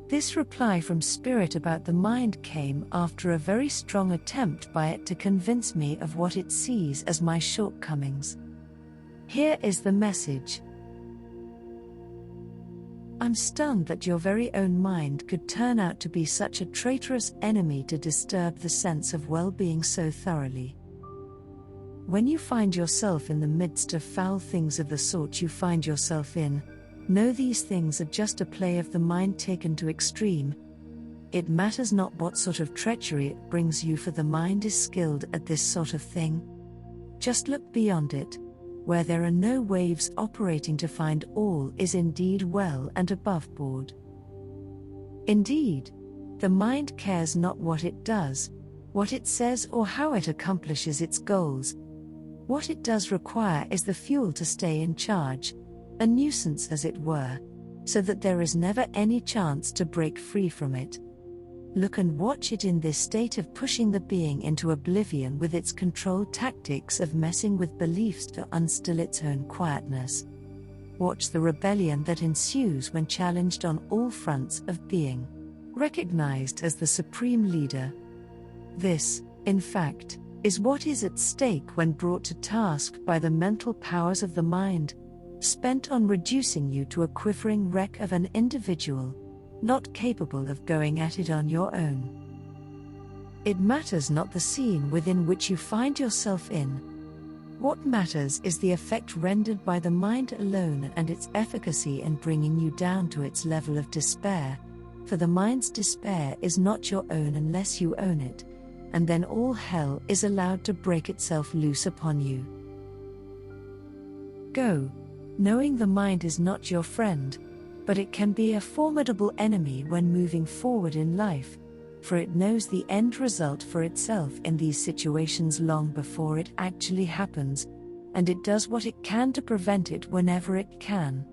This reply from Spirit about the mind came after a very strong attempt by it to convince me of what it sees as my shortcomings. Here is the message. I'm stunned that your very own mind could turn out to be such a traitorous enemy to disturb the sense of well-being so thoroughly. When you find yourself in the midst of foul things of the sort you find yourself in, know these things are just a play of the mind taken to extreme. It matters not what sort of treachery it brings you, for the mind is skilled at this sort of thing. Just look beyond it, where there are no waves operating, to find all is indeed well and above board. Indeed, the mind cares not what it does, what it says, or how it accomplishes its goals. What it does require is the fuel to stay in charge, a nuisance as it were, so that there is never any chance to break free from it. Look and watch it in this state of pushing the being into oblivion with its controlled tactics of messing with beliefs to unstill its own quietness. Watch the rebellion that ensues when challenged on all fronts of being, recognized as the supreme leader. This, in fact, is what is at stake when brought to task by the mental powers of the mind, spent on reducing you to a quivering wreck of an individual, not capable of going at it on your own. It matters not the scene within which you find yourself in. What matters is the effect rendered by the mind alone and its efficacy in bringing you down to its level of despair, for the mind's despair is not your own unless you own it, and then all hell is allowed to break itself loose upon you. Go, knowing the mind is not your friend, but it can be a formidable enemy when moving forward in life, for it knows the end result for itself in these situations long before it actually happens, and it does what it can to prevent it whenever it can.